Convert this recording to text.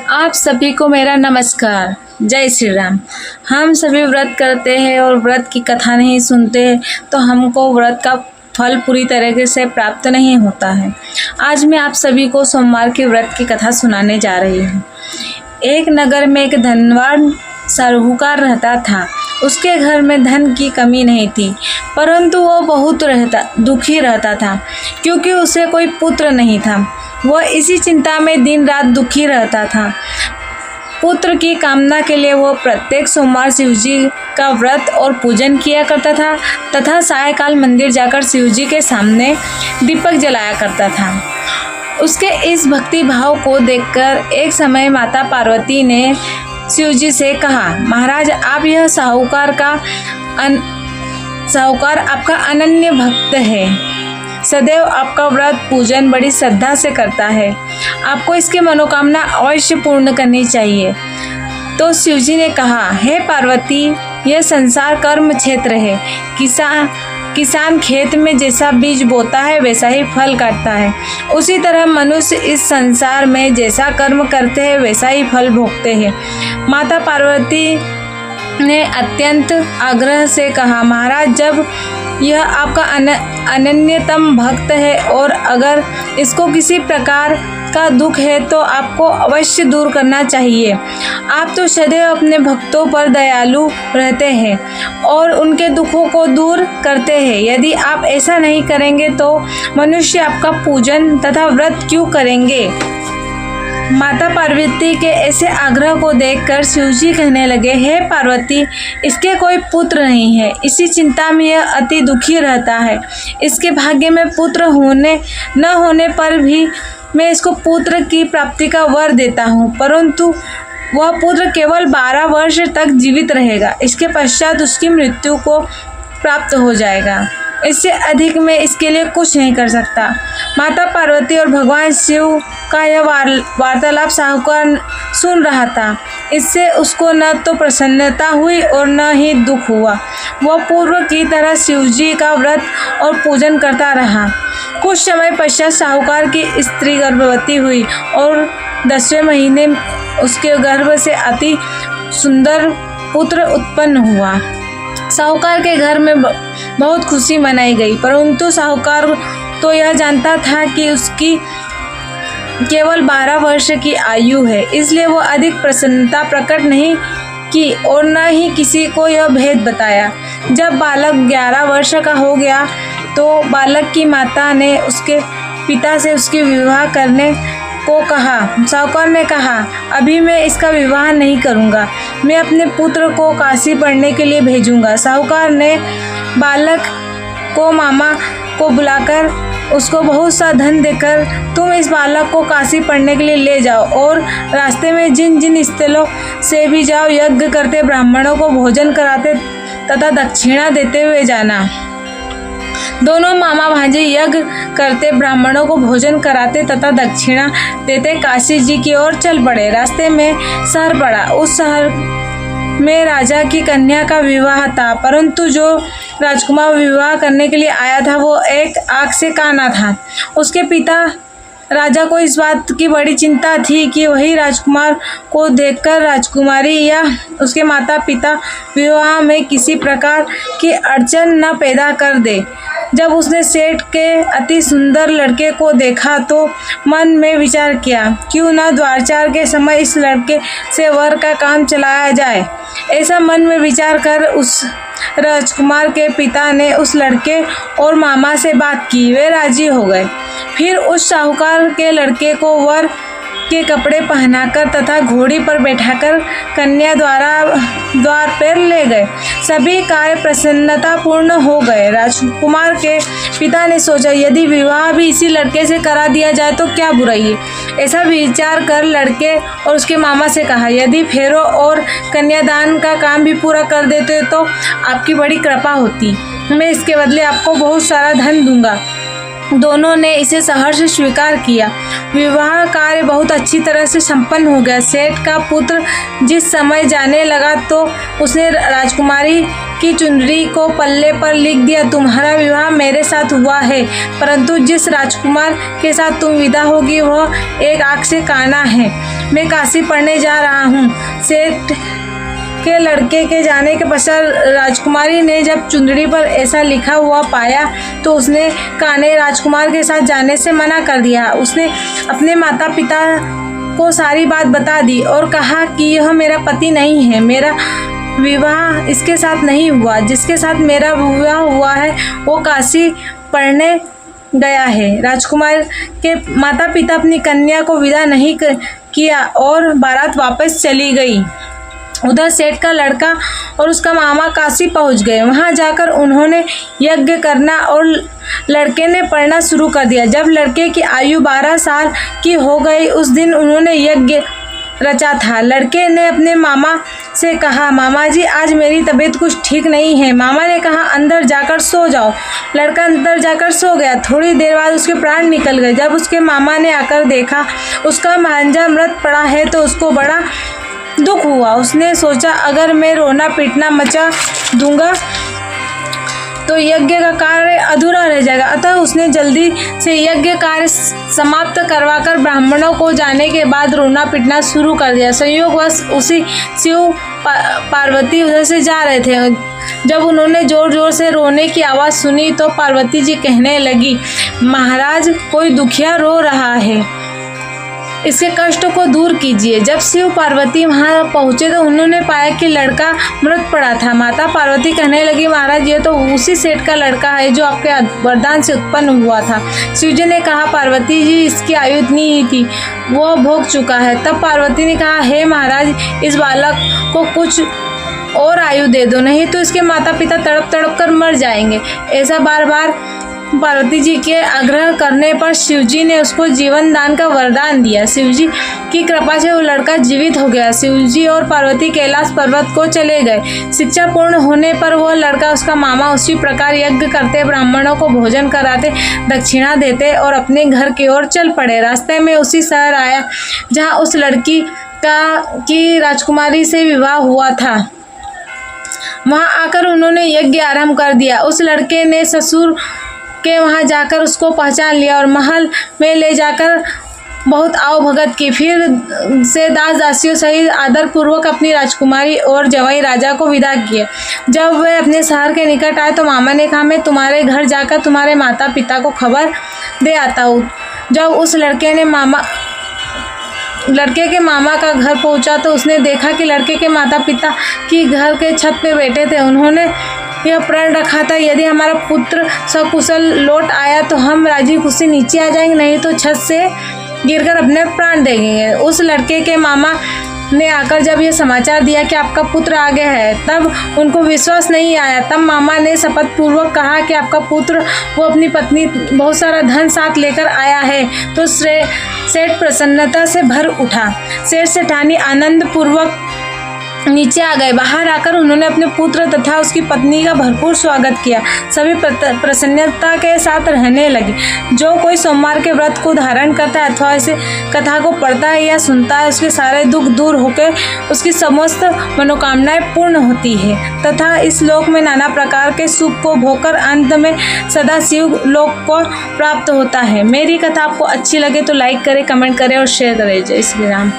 आप सभी को मेरा नमस्कार। जय श्री राम। हम सभी व्रत करते हैं और व्रत की कथा नहीं सुनते तो हमको व्रत का फल पूरी तरीके से प्राप्त नहीं होता है। आज मैं आप सभी को सोमवार के व्रत की कथा सुनाने जा रही हूँ। एक नगर में एक धनवान साहूकार रहता था। उसके घर में धन की कमी नहीं थी, परंतु वो बहुत दुखी रहता था क्योंकि उसे कोई पुत्र नहीं था। वह इसी चिंता में दिन रात दुखी रहता था। पुत्र की कामना के लिए वो प्रत्येक सोमवार शिवजी का व्रत और पूजन किया करता था तथा सायकाल मंदिर जाकर शिवजी के सामने दीपक जलाया करता था। उसके इस भक्ति भाव को देखकर एक समय माता पार्वती ने शिवजी से कहा, महाराज आप यह साहूकार आपका अनन्य भक्त है, सदैव आपका व्रत पूजन बड़ी श्रद्धा से करता है, आपको इसकी मनोकामना अवश्य पूर्ण करनी चाहिए। तो शिवजी ने कहा, हे पार्वती, यह संसार कर्म क्षेत्र है। किसान खेत में जैसा बीज बोता है वैसा ही फल काटता है। उसी तरह मनुष्य इस संसार में जैसा कर्म करते हैं वैसा ही फल भोगते हैं। माता पार्वती ने अत्यंत आग्रह से कहा, महाराज जब यह आपका अनन्यतम भक्त है और अगर इसको किसी प्रकार का दुख है तो आपको अवश्य दूर करना चाहिए। आप तो सदैव अपने भक्तों पर दयालु रहते हैं और उनके दुखों को दूर करते हैं। यदि आप ऐसा नहीं करेंगे तो मनुष्य आपका पूजन तथा व्रत क्यों करेंगे। माता पार्वती के ऐसे आग्रह को देखकर शिवजी कहने लगे, हे पार्वती, इसके कोई पुत्र नहीं है, इसी चिंता में यह अति दुखी रहता है। इसके भाग्य में पुत्र न होने पर भी मैं इसको पुत्र की प्राप्ति का वर देता हूँ, परंतु वह पुत्र केवल 12 वर्ष तक जीवित रहेगा। इसके पश्चात उसकी मृत्यु को प्राप्त हो जाएगा। इससे अधिक मैं इसके लिए कुछ नहीं कर सकता। माता पार्वती और भगवान शिव का यह वार्तालाप साहूकार सुन रहा था। इससे उसको न तो प्रसन्नता हुई और न ही दुख हुआ। वह पूर्व की तरह शिवजी का व्रत और पूजन करता रहा। कुछ समय पश्चात साहूकार की स्त्री गर्भवती हुई और 10वें महीने उसके गर्भ से अति सुंदर पुत्र उत्पन्न हुआ। साहूकार के घर में बहुत खुशी मनाई गई, परंतु साहूकार तो यह जानता था कि उसकी केवल 12 वर्ष की आयु है, इसलिए वो अधिक प्रसन्नता प्रकट नहीं की और न ही किसी को यह भेद बताया। जब बालक 11 वर्ष का हो गया तो बालक की माता ने उसके पिता से उसकी विवाह करने को कहा। साहूकार ने कहा, अभी मैं इसका विवाह नहीं करूंगा, मैं अपने पुत्र को काशी पढ़ने के लिए भेजूंगा। साहूकार ने बालक को मामा को बुलाकर उसको बहुत सा धन देकर, तुम इस बालक को काशी पढ़ने के लिए ले जाओ और रास्ते में जिन जिन स्थलों से भी जाओ, यज्ञ करते ब्राह्मणों को भोजन कराते तथा दक्षिणा देते हुए जाना। दोनों मामा भांजे यज्ञ करते ब्राह्मणों को भोजन कराते तथा दक्षिणा देते काशी जी की ओर चल पड़े। रास्ते में शहर पड़ा। उस शहर में राजा की कन्या का विवाह था, परंतु जो राजकुमार विवाह करने के लिए आया था वो एक आँख से काना था। उसके पिता राजा को इस बात की बड़ी चिंता थी कि वही राजकुमार को देखकर राजकुमारी या उसके माता पिता विवाह में किसी प्रकार की अड़चन न पैदा कर दे। जब उसने सेठ के अति सुंदर लड़के को देखा तो मन में विचार किया, क्यों न द्वारचार के समय इस लड़के से वर का काम चलाया जाए। ऐसा मन में विचार कर उस राजकुमार के पिता ने उस लड़के और मामा से बात की। वे राजी हो गए। फिर उस साहूकार के लड़के को वर के कपड़े पहनाकर तथा घोड़ी पर बैठाकर कन्या द्वार पर ले गए। सभी कार्य प्रसन्नता पूर्ण हो गए। राजकुमार के पिता ने सोचा, यदि विवाह भी इसी लड़के से करा दिया जाए तो क्या बुराई है। ऐसा विचार कर लड़के और उसके मामा से कहा, यदि फेरों और कन्यादान का काम भी पूरा कर देते तो आपकी बड़ी कृपा होती, मैं इसके बदले आपको बहुत सारा धन दूंगा। दोनों ने इसे सहर्ष स्वीकार किया। विवाह कार्य बहुत अच्छी तरह से संपन्न हो गया। सेठ का पुत्र जिस समय जाने लगा तो उसने राजकुमारी की चुनरी को पल्ले पर लिख दिया, तुम्हारा विवाह मेरे साथ हुआ है, परंतु जिस राजकुमार के साथ तुम विदा होगी वह एक आँख से काना है। मैं काशी पढ़ने जा रहा हूँ। सेठ के लड़के के जाने के पश्चात राजकुमारी ने जब चुंदड़ी पर ऐसा लिखा हुआ पाया तो उसने काने राजकुमार के साथ जाने से मना कर दिया। उसने अपने माता पिता को सारी बात बता दी और कहा कि यह मेरा पति नहीं है, मेरा विवाह इसके साथ नहीं हुआ। जिसके साथ मेरा विवाह हुआ है वो काशी पढ़ने गया है। राजकुमार के माता पिता अपनी कन्या को विदा नहीं किया और बारात वापस चली गई। उधर सेठ का लड़का और उसका मामा काशी पहुंच गए। वहां जाकर उन्होंने यज्ञ करना और लड़के ने पढ़ना शुरू कर दिया। जब लड़के की आयु 12 साल की हो गई उस दिन उन्होंने यज्ञ रचा था। लड़के ने अपने मामा से कहा, मामा जी आज मेरी तबीयत कुछ ठीक नहीं है। मामा ने कहा, अंदर जाकर सो जाओ। लड़का अंदर जाकर सो गया। थोड़ी देर बाद उसके प्राण निकल गए। जब उसके मामा ने आकर देखा उसका भांजा मृत पड़ा है तो उसको बड़ा दुख हुआ। उसने सोचा अगर मैं रोना पीटना मचा दूंगा तो यज्ञ का कार्य अधूरा रह जाएगा। अतः उसने जल्दी से यज्ञ कार्य समाप्त करवाकर ब्राह्मणों को जाने के बाद रोना पीटना शुरू कर दिया। संयोगवश उसी शिव पार्वती उधर से जा रहे थे। जब उन्होंने जोर जोर से रोने की आवाज़ सुनी तो पार्वती जी कहने लगी, महाराज कोई दुखिया रो रहा है, इसके कष्ट को दूर कीजिए। जब शिव पार्वती वहां पहुंचे तो उन्होंने पाया कि लड़का मृत पड़ा था। माता पार्वती कहने लगी, महाराज ये तो उसी सेठ का लड़का है जो आपके वरदान से उत्पन्न हुआ था। शिव जी ने कहा, पार्वती जी इसकी आयु इतनी ही थी, वो भोग चुका है। तब पार्वती ने कहा, हे महाराज इस बालक को कुछ और आयु दे दो, नहीं तो इसके माता पिता तड़प तड़प कर मर जाएंगे। ऐसा बार बार पार्वती जी के आग्रह करने पर शिवजी ने उसको जीवन दान का वरदान दिया। शिवजी की कृपा से वो लड़का जीवित हो गया। शिवजी और पार्वती कैलाश पर्वत को चले गए। शिक्षा पूर्ण होने पर वह लड़का उसका मामा उसी प्रकार यज्ञ करते, ब्राह्मणों को भोजन कराते, दक्षिणा देते और अपने घर की ओर चल पड़े। रास्ते में उसी शहर आया जहाँ उस लड़की की राजकुमारी से विवाह हुआ था। वहाँ आकर उन्होंने यज्ञ आरंभ कर दिया। उस लड़के ने ससुर के वहाँ जाकर उसको पहचान लिया और महल में ले जाकर बहुत आवभगत की। फिर से दास दासियों सहित आदर पूर्वक अपनी राजकुमारी और जवाई राजा को विदा किए। जब वे अपने शहर के निकट आए तो मामा ने कहा, मैं तुम्हारे घर जाकर तुम्हारे माता पिता को खबर दे आता हूँ। जब उस लड़के के मामा का घर पहुंचा तो उसने देखा कि लड़के के माता पिता की घर के छत पे बैठे थे। उन्होंने यह प्रण रखा था, यदि हमारा पुत्र सकुशल लौट आया तो हम राजी खुशी नीचे आ जाएंगे, नहीं तो छत से गिरकर अपने प्राण देंगे। उस लड़के के मामा ने आकर जब ये समाचार दिया कि आपका पुत्र आ गया है तब उनको विश्वास नहीं आया। तब मामा ने शपथ पूर्वक कहा कि आपका पुत्र वो अपनी पत्नी बहुत सारा धन साथ लेकर आया है। तो सेठ प्रसन्नता से भर उठा। सेठ सेठानी आनंद पूर्वक नीचे आ गए। बाहर आकर उन्होंने अपने पुत्र तथा उसकी पत्नी का भरपूर स्वागत किया। सभी प्रसन्नता के साथ रहने लगे। जो कोई सोमवार के व्रत को धारण करता है अथवा इसे कथा को पढ़ता है या सुनता है उसके सारे दुख दूर होकर उसकी समस्त मनोकामनाएं पूर्ण होती है तथा इस लोक में नाना प्रकार के सुख को भोगकर अंत में सदा शिव लोक को प्राप्त होता है। मेरी कथा आपको अच्छी लगे तो लाइक करें, कमेंट करें और शेयर करें। जय श्री राम।